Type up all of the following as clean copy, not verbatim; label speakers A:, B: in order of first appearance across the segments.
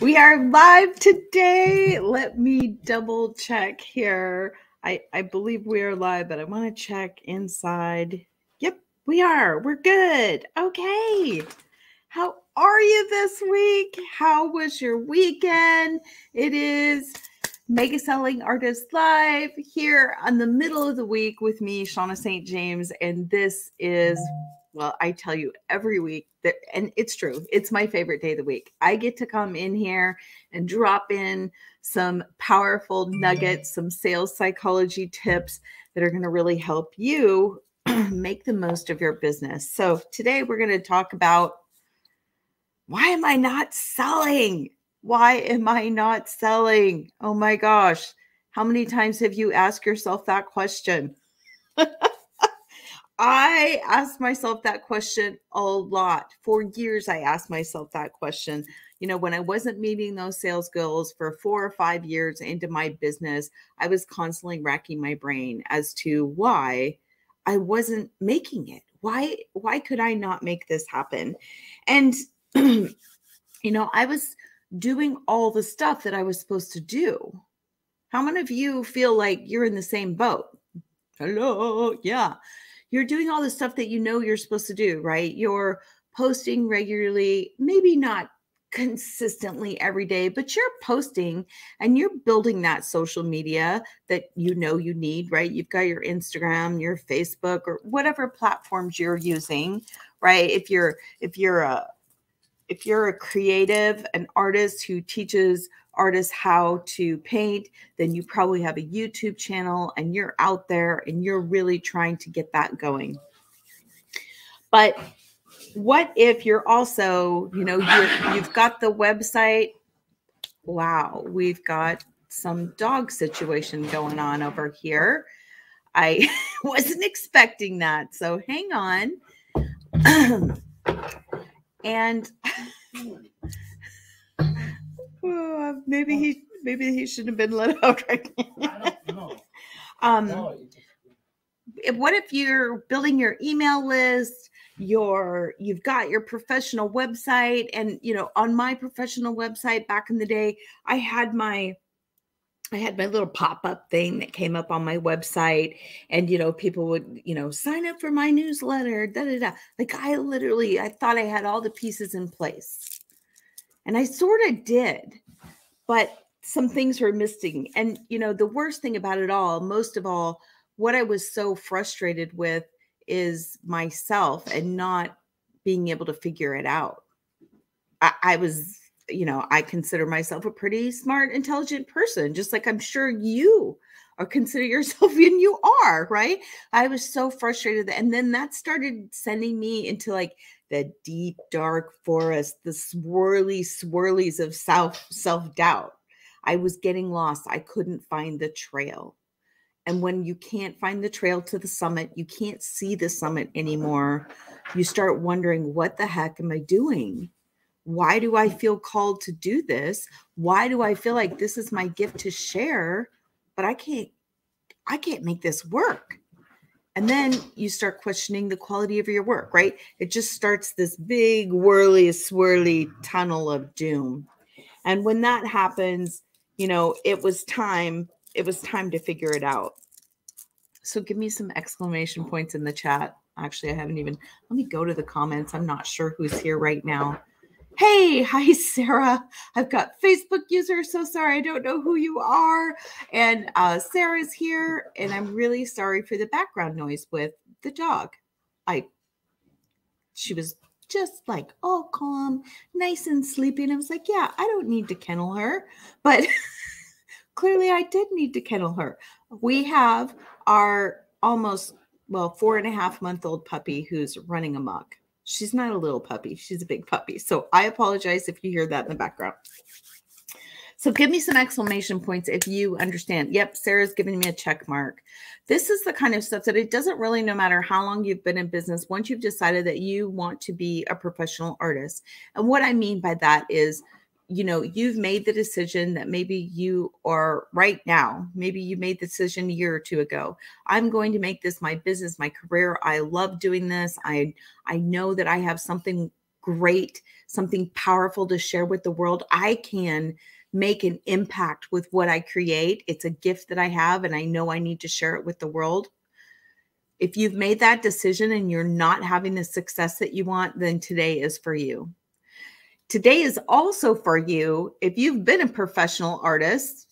A: We are live today. Let me double check here. I believe we are live, but I want to check inside. Yep, we are. We're good. Okay. How are you this week? How was your weekend? It is Mega Selling Artist Live here on the middle of the week with me, Shawna St. James. And this is, well, I tell you every week that, and it's true, it's my favorite day of the week. I get to come in here and drop in some powerful nuggets, some sales psychology tips that are going to really help you make the most of your business. So today we're going to talk about, why am I not selling? Why am I not selling? Oh my gosh. How many times have you asked yourself that question? I asked myself that question a lot. For years, I asked myself that question. You know, when I wasn't meeting those sales goals for 4 or 5 years into my business, I was constantly racking my brain as to why I wasn't making it. Why could I not make this happen? And, you know, I was doing all the stuff that I was supposed to do. How many of you feel like you're in the same boat? Hello. Yeah. You're doing all the stuff that you know you're supposed to do, right? You're posting regularly, maybe not consistently every day, but you're posting and you're building that social media that you know you need, right? You've got your Instagram, your Facebook, or whatever platforms you're using, right? If you're a creative, an artist who teaches artists how to paint, then you probably have a YouTube channel and you're out there and you're really trying to get that going. But what if you're also, you know, you've got the website. Wow, we've got some dog situation going on over here. I wasn't expecting that. So hang on. And maybe he shouldn't have been let out right now. What if you're building your email list, you've got your professional website, and you know, on my professional website back in the day, I had my little pop-up thing that came up on my website, and you know, people would, you know, sign up for my newsletter, like I thought I had all the pieces in place. And I sort of did, but some things were missing. And, you know, the worst thing about it all, most of all, what I was so frustrated with is myself and not being able to figure it out. I was, you know, I consider myself a pretty smart, intelligent person, just like I'm sure you or consider yourself, and you are, right? I was so frustrated. And then that started sending me into like the deep, dark forest, the swirlies of self-doubt. I was getting lost. I couldn't find the trail. And when you can't find the trail to the summit, you can't see the summit anymore. You start wondering, what the heck am I doing? Why do I feel called to do this? Why do I feel like this is my gift to share, but I can't make this work? And then you start questioning the quality of your work, right? It just starts this big whirly, swirly tunnel of doom. And when that happens, you know, it was time to figure it out. So give me some exclamation points in the chat. Actually, let me go to the comments. I'm not sure who's here right now. Hey, hi, Sarah. I've got Facebook users. So sorry. I don't know who you are. And Sarah's here. And I'm really sorry for the background noise with the dog. She was just like all calm, nice and sleepy. And I was like, yeah, I don't need to kennel her. But clearly I did need to kennel her. We have our almost, 4.5-month-old puppy who's running amok. She's not a little puppy. She's a big puppy. So I apologize if you hear that in the background. So give me some exclamation points if you understand. Yep, Sarah's giving me a check mark. This is the kind of stuff that it doesn't really, no matter how long you've been in business, once you've decided that you want to be a professional artist. And what I mean by that is, you know, you've made the decision that maybe you are right now, maybe you made the decision a year or two ago. I'm going to make this my business, my career. I love doing this. I know that I have something great, something powerful to share with the world, I can make an impact with what I create. It's a gift that I have, and I know I need to share it with the world. If you've made that decision and you're not having the success that you want, then today is for you. Today is also for you if you've been a professional artist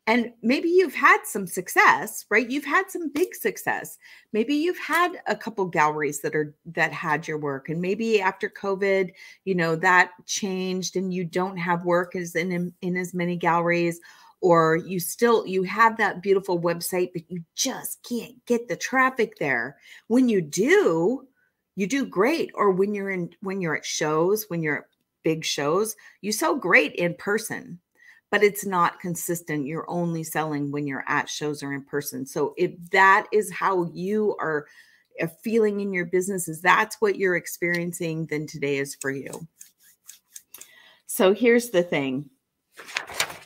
A: and maybe you've had some success, right? You've had some big success. Maybe you've had a couple galleries that had your work, and maybe after COVID, that changed and you don't have work as in as many galleries, or you have that beautiful website, but you just can't get the traffic there. When you do, you do great. Or when you're at shows, when you're at big shows, you sell great in person, but it's not consistent. You're only selling when you're at shows or in person. So if that is how you are feeling in your business, is that's what you're experiencing, then today is for you. So here's the thing.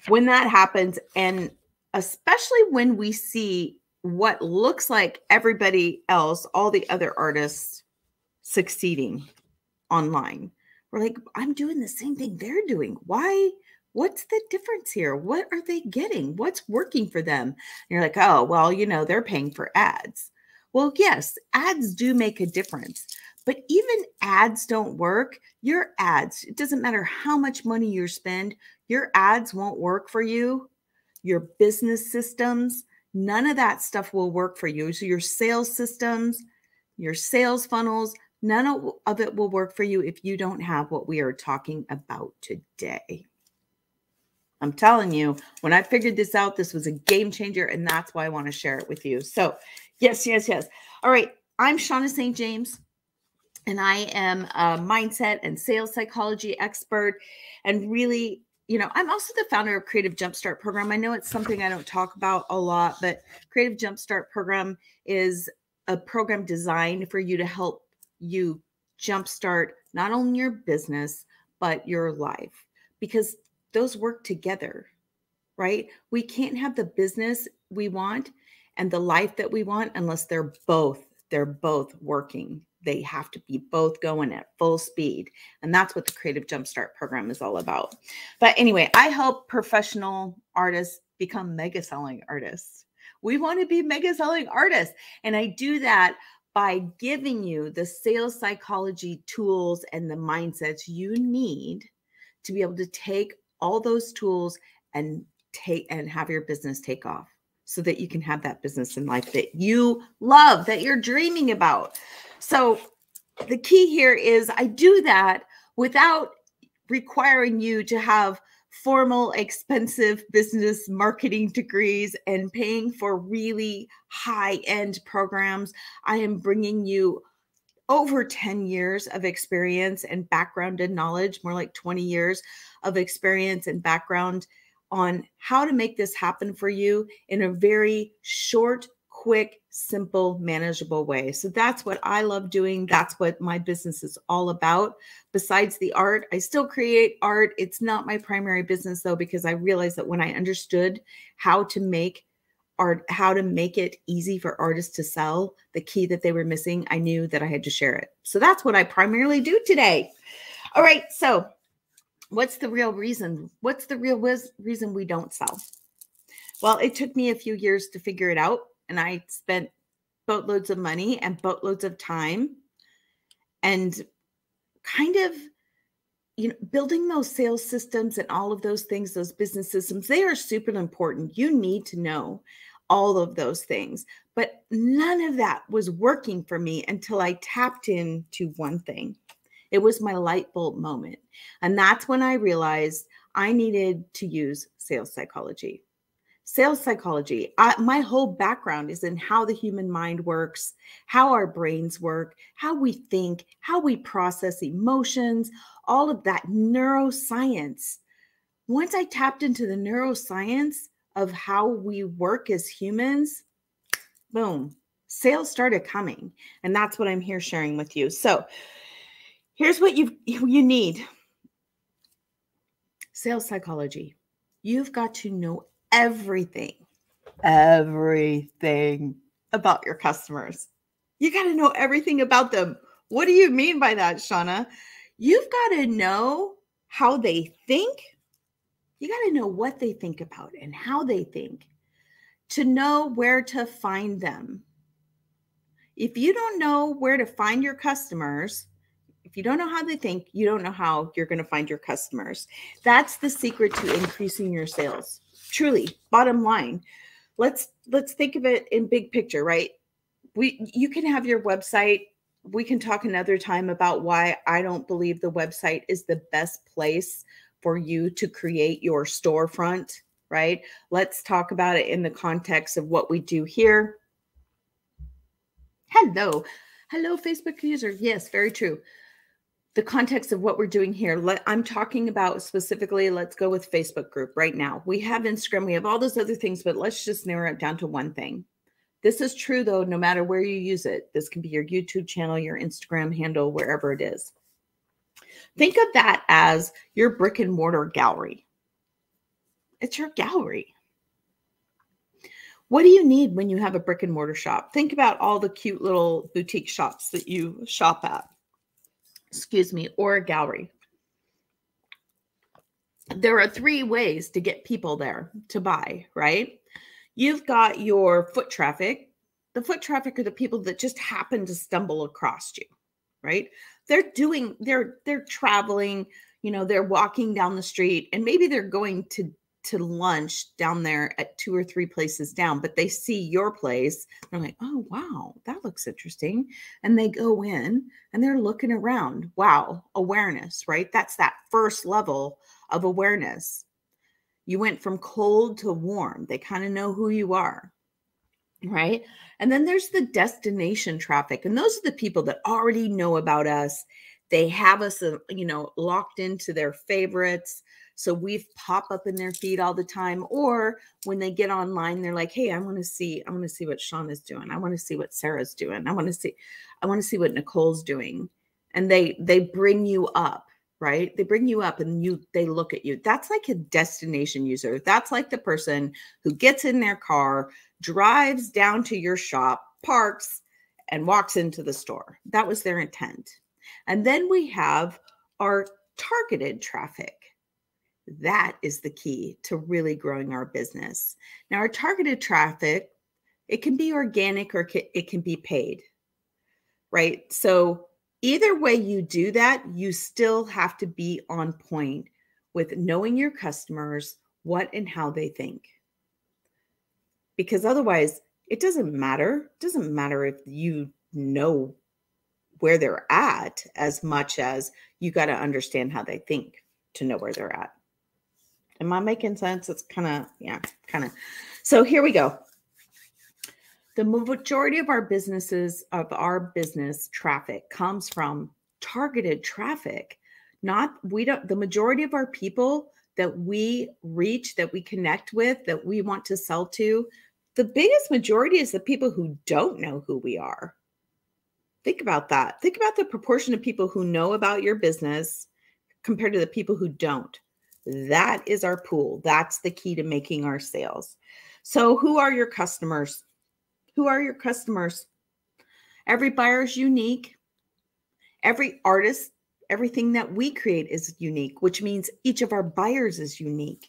A: When that happens, and especially when we see what looks like everybody else, all the other artists succeeding online, we're like, I'm doing the same thing they're doing. Why? What's the difference here? What are they getting? What's working for them? And you're like, oh, well, they're paying for ads. Well, yes, ads do make a difference, but even ads don't work. Your ads, it doesn't matter how much money you spend, your ads won't work for you. Your business systems, none of that stuff will work for you. So your sales systems, your sales funnels, none of it will work for you if you don't have what we are talking about today. I'm telling you, when I figured this out, this was a game changer, and that's why I want to share it with you. So yes. All right. I'm Shawna St. James, and I am a mindset and sales psychology expert. And really, I'm also the founder of Creative Jumpstart Program. I know it's something I don't talk about a lot, but Creative Jumpstart Program is a program designed for you to help you jumpstart not only your business, but your life, because those work together, right? We can't have the business we want and the life that we want unless they're both working. They have to be both going at full speed. And that's what the Creative Jumpstart Program is all about. But anyway, I help professional artists become mega selling artists. We want to be mega selling artists. And I do that by giving you the sales psychology tools and the mindsets you need to be able to take all those tools and have your business take off, so that you can have that business in life that you love, that you're dreaming about. So the key here is I do that without requiring you to have formal, expensive business marketing degrees and paying for really high-end programs. I am bringing you over 10 years of experience and background and knowledge, more like 20 years of experience and background on how to make this happen for you in a very short, quick, simple, manageable way. So that's what I love doing. That's what my business is all about. Besides the art, I still create art. It's not my primary business though, because I realized that when I understood how to make art, how to make it easy for artists to sell, the key that they were missing, I knew that I had to share it. So that's what I primarily do today. All right. So what's the real reason? What's the real reason we don't sell? Well, it took me a few years to figure it out. And I spent boatloads of money and boatloads of time and kind of, building those sales systems and all of those things, those business systems, they are super important. You need to know all of those things, but none of that was working for me until I tapped into one thing. It was my light bulb moment. And that's when I realized I needed to use sales psychology. Sales psychology, my whole background is in how the human mind works, how our brains work, how we think, how we process emotions, all of that neuroscience. Once I tapped into the neuroscience of how we work as humans, boom, sales started coming. And that's what I'm here sharing with you. So here's what you need. Sales psychology. You've got to know everything about your customers. You got to know everything about them. What do you mean by that, Shawna? You've got to know how they think. You got to know what they think about and how they think to know where to find them. If you don't know where to find your customers, if you don't know how they think, you don't know how you're going to find your customers. That's the secret to increasing your sales. Truly, bottom line. Let's think of it in big picture, right? You can have your website. We can talk another time about why I don't believe the website is the best place for you to create your storefront, right? Let's talk about it in the context of what we do here. Hello, Facebook user. Yes, very true. The context of what we're doing here. I'm talking about specifically, let's go with Facebook group right now. We have Instagram, we have all those other things, but let's just narrow it down to one thing. This is true though, no matter where you use it. This can be your YouTube channel, your Instagram handle, wherever it is. Think of that as your brick and mortar gallery. It's your gallery. What do you need when you have a brick and mortar shop? Think about all the cute little boutique shops that you shop at. Excuse me, or a gallery. There are 3 ways to get people there to buy, right? You've got your foot traffic. The foot traffic are the people that just happen to stumble across you, right? They're traveling, they're walking down the street and maybe they're going to lunch down there at 2 or 3 places down, but they see your place. They're like, oh, wow, that looks interesting. And they go in and they're looking around. Wow. Awareness, right? That's that first level of awareness. You went from cold to warm. They kind of know who you are, right? And then there's the destination traffic. And those are the people that already know about us. They have us, locked into their favorites. So we pop up in their feed all the time. Or when they get online, they're like, hey, I want to see what Shawna's doing. I want to see what Sarah's doing. I want to see what Nicole's doing. And they bring you up, right? They bring you up and they look at you. That's like a destination user. That's like the person who gets in their car, drives down to your shop, parks, and walks into the store. That was their intent. And then we have our targeted traffic. That is the key to really growing our business. Now, our targeted traffic, it can be organic or it can be paid, right? So either way you do that, you still have to be on point with knowing your customers, what and how they think. Because otherwise, it doesn't matter. It doesn't matter if you know where they're at as much as you got to understand how they think to know where they're at. Am I making sense? It's kind of. So here we go. The majority of our business traffic comes from targeted traffic. The majority of our people that we reach, that we connect with, that we want to sell to, the biggest majority is the people who don't know who we are. Think about that. Think about the proportion of people who know about your business compared to the people who don't. That is our pool. That's the key to making our sales. So who are your customers? Who are your customers? Every buyer is unique. Every artist, everything that we create is unique, which means each of our buyers is unique.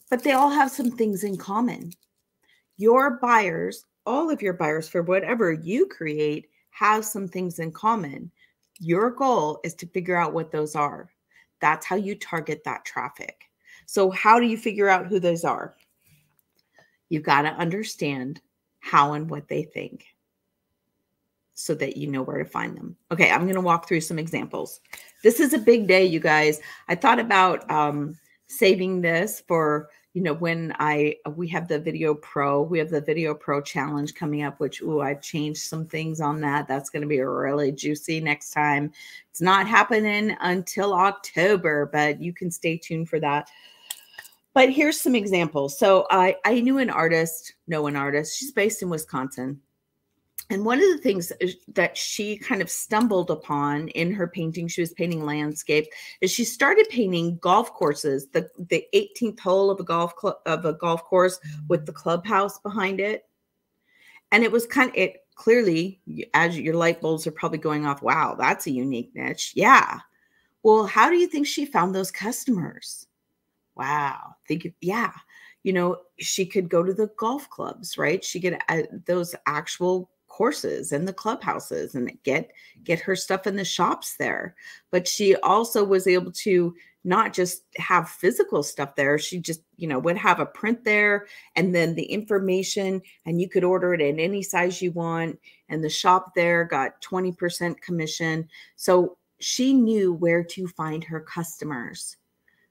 A: But they all have some things in common. Your buyers, all of your buyers for whatever you create, have some things in common. Your goal is to figure out what those are. That's how you target that traffic. So how do you figure out who those are? You've got to understand how and what they think so that you know where to find them. Okay, I'm going to walk through some examples. This is a big day, you guys. I thought about saving this for, when we have the Video Pro. We have the Video Pro challenge coming up, which, I've changed some things on that. That's going to be really juicy next time. It's not happening until October, but you can stay tuned for that. But here's some examples. So I know an artist. She's based in Wisconsin. And one of the things that she kind of stumbled upon in her painting, she was painting landscape, is she started painting golf courses, the 18th hole of a golf course with the clubhouse behind it. And it was clearly, as your light bulbs are probably going off, wow, that's a unique niche. Yeah. Well, how do you think she found those customers? Wow. Yeah. She could go to the golf clubs, right? She could those actual courses and the clubhouses and get her stuff in the shops there. But she also was able to not just have physical stuff there. She just, would have a print there and then the information, and you could order it in any size you want. And the shop there got 20% commission. So she knew where to find her customers.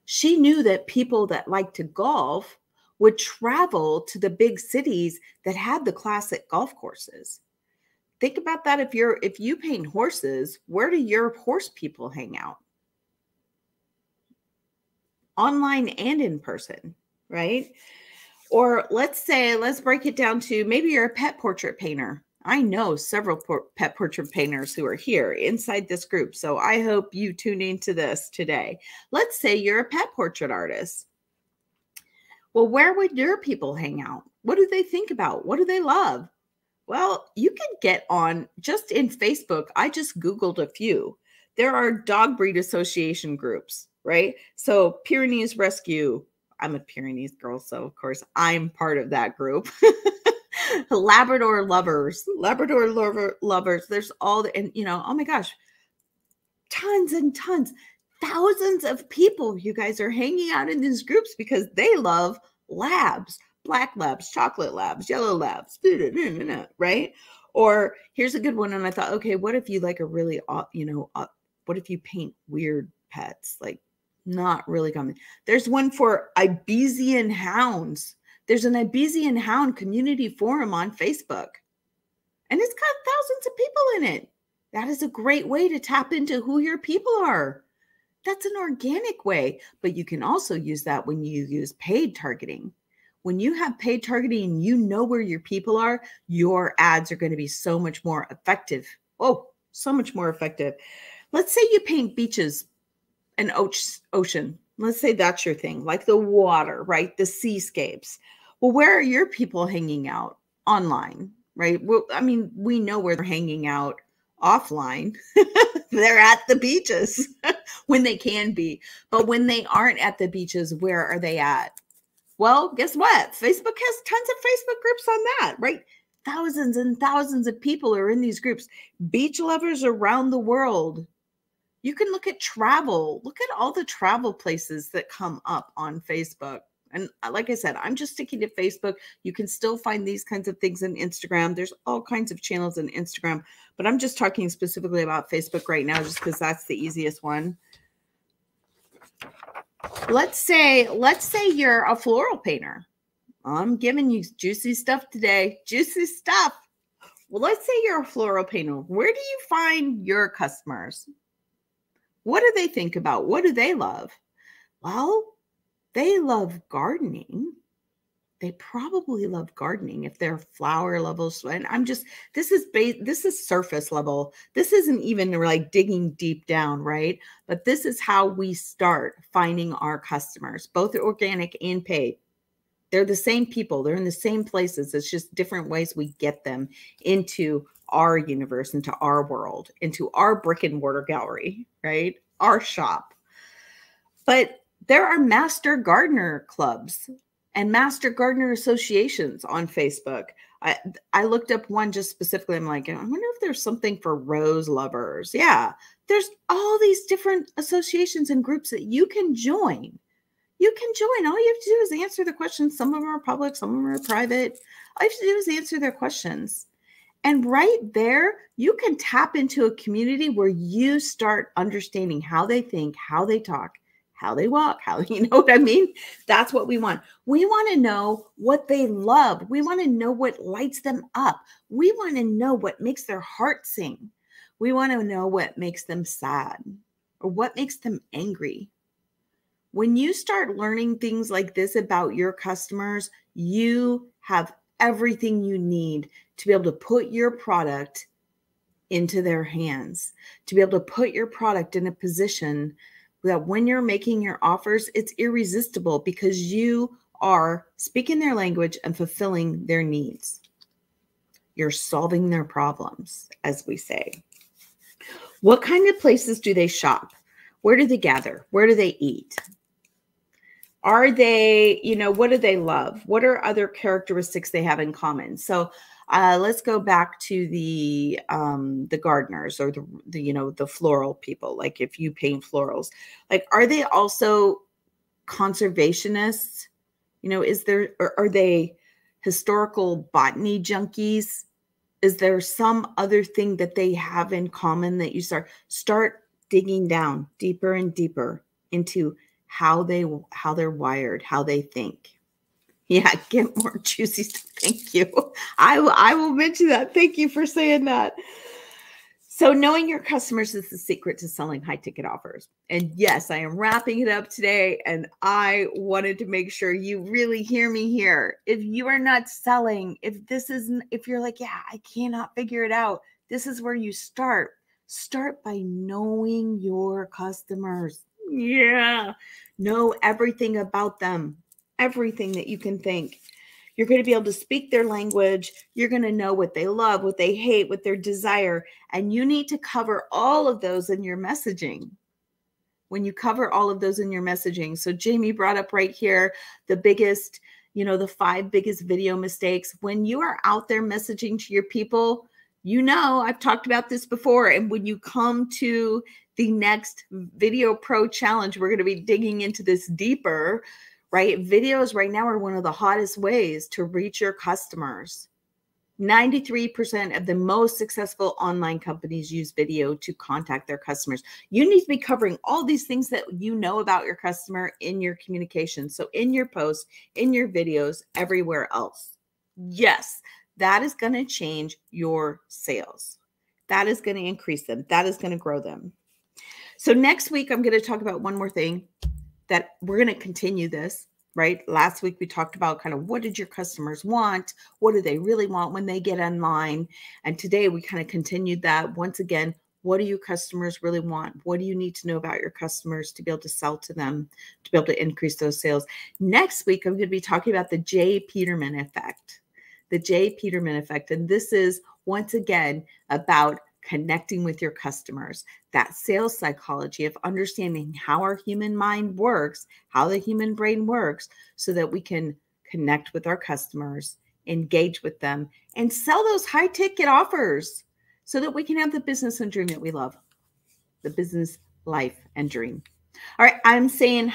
A: She knew that people that like to golf would travel to the big cities that had the classic golf courses. Think about that. If you paint horses, where do your horse people hang out? Online and in person, right? Or let's break it down to maybe you're a pet portrait painter. I know several pet portrait painters who are here inside this group. So I hope you tune into this today. Let's say you're a pet portrait artist. Well, where would your people hang out? What do they think about? What do they love? Well, you can get on just in Facebook. I just Googled a few. There are dog breed association groups, right? So Pyrenees Rescue. I'm a Pyrenees girl, so of course I'm part of that group. Labrador lovers. There's all the, and oh my gosh, tons and tons, thousands of people, you guys, are hanging out in these groups because they love labs, black labs, chocolate labs, yellow labs, right? Or here's a good one. And I thought, okay, what if you like a really, what if you paint weird pets? Like not really common. There's one for Iberian hounds. There's an Iberian hound community forum on Facebook, and it's got thousands of people in it. That is a great way to tap into who your people are. That's an organic way, but you can also use that when you use paid targeting. When you have paid targeting and you know where your people are, your ads are going to be so much more effective. Oh, so much more effective. Let's say you paint beaches and ocean. Let's say that's your thing, like the water, right? The seascapes. Well, where are your people hanging out? Online, right? Well, I mean, we know where they're hanging out offline. They're at the beaches when they can be. But when they aren't at the beaches, where are they at? Well, guess what? Facebook has tons of Facebook groups on that, right? Thousands and thousands of people are in these groups. Beach lovers around the world. You can look at travel. Look at all the travel places that come up on Facebook. And like I said, I'm just sticking to Facebook. You can still find these kinds of things in Instagram. There's all kinds of channels in Instagram, but I'm just talking specifically about Facebook right now, just because that's the easiest one. Let's say you're a floral painter. I'm giving you juicy stuff today. Juicy stuff. Well, let's say you're a floral painter. Where do you find your customers? What do they think about? What do they love? Well, they love gardening. They probably love gardening if they're flower levels. And this is surface level. This isn't even like digging deep down, right? But this is how we start finding our customers, both organic and paid. They're the same people. They're in the same places. It's just different ways we get them into our universe, into our world, into our brick and mortar gallery, right? Our shop. But there are master gardener clubs and master gardener associations on Facebook. I looked up one just specifically. I'm like, I wonder if there's something for rose lovers. Yeah, there's all these different associations and groups that you can join. You can join. All you have to do is answer the questions. Some of them are public, some of them are private. All you have to do is answer their questions. And right there, you can tap into a community where you start understanding how they think, how they talk, how they walk, you know what I mean? That's what we want. We want to know what they love. We want to know what lights them up. We want to know what makes their heart sing. We want to know what makes them sad or what makes them angry. When you start learning things like this about your customers, you have everything you need to be able to put your product into their hands, to be able to put your product in a position that when you're making your offers, it's irresistible because you are speaking their language and fulfilling their needs. You're solving their problems, as we say. What kind of places do they shop? Where do they gather? Where do they eat? Are they, what do they love? What are other characteristics they have in common? So let's go back to the gardeners or the floral people. Like if you paint florals, like, are they also conservationists? Are they historical botany junkies? Is there some other thing that they have in common that you start digging down deeper and deeper into how they're wired, how they think? Yeah, get more juicy stuff. Thank you. I will mention that. Thank you for saying that. So knowing your customers is the secret to selling high ticket offers. And yes, I am wrapping it up today. And I wanted to make sure you really hear me here. If you are not selling, if you're like, yeah, I cannot figure it out, this is where you start. Start by knowing your customers. Yeah. Know everything about them, everything that you can think. You're going to be able to speak their language. You're going to know what they love, what they hate, what their desire. And you need to cover all of those in your messaging. When you cover all of those in your messaging. So Jamie brought up right here the biggest, the 5 biggest video mistakes. When you are out there messaging to your people, I've talked about this before. And when you come to the next Video Pro Challenge, we're going to be digging into this deeper. Right? Videos right now are one of the hottest ways to reach your customers. 93% of the most successful online companies use video to contact their customers. You need to be covering all these things that you know about your customer in your communication. So in your posts, in your videos, everywhere else. Yes, that is going to change your sales. That is going to increase them. That is going to grow them. So next week, I'm going to talk about one more thing. That we're going to continue this, right? Last week, we talked about kind of what did your customers want? What do they really want when they get online? And today we kind of continued that. Once again, what do your customers really want? What do you need to know about your customers to be able to sell to them, to be able to increase those sales? Next week, I'm going to be talking about the J. Peterman effect, the J. Peterman effect. And this is once again about connecting with your customers, that sales psychology of understanding how our human mind works, how the human brain works, so that we can connect with our customers, engage with them, and sell those high ticket offers so that we can have the business and dream that we love, the business, life, and dream. All right, I'm saying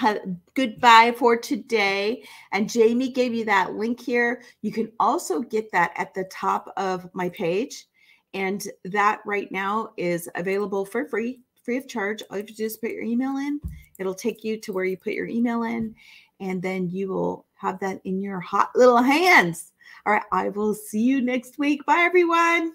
A: goodbye for today. And Jamie gave you that link here. You can also get that at the top of my page. And that right now is available for free of charge. All you have to do is put your email in. It'll take you to where you put your email in, and then you will have that in your hot little hands. All right, I will see you next week. Bye, everyone.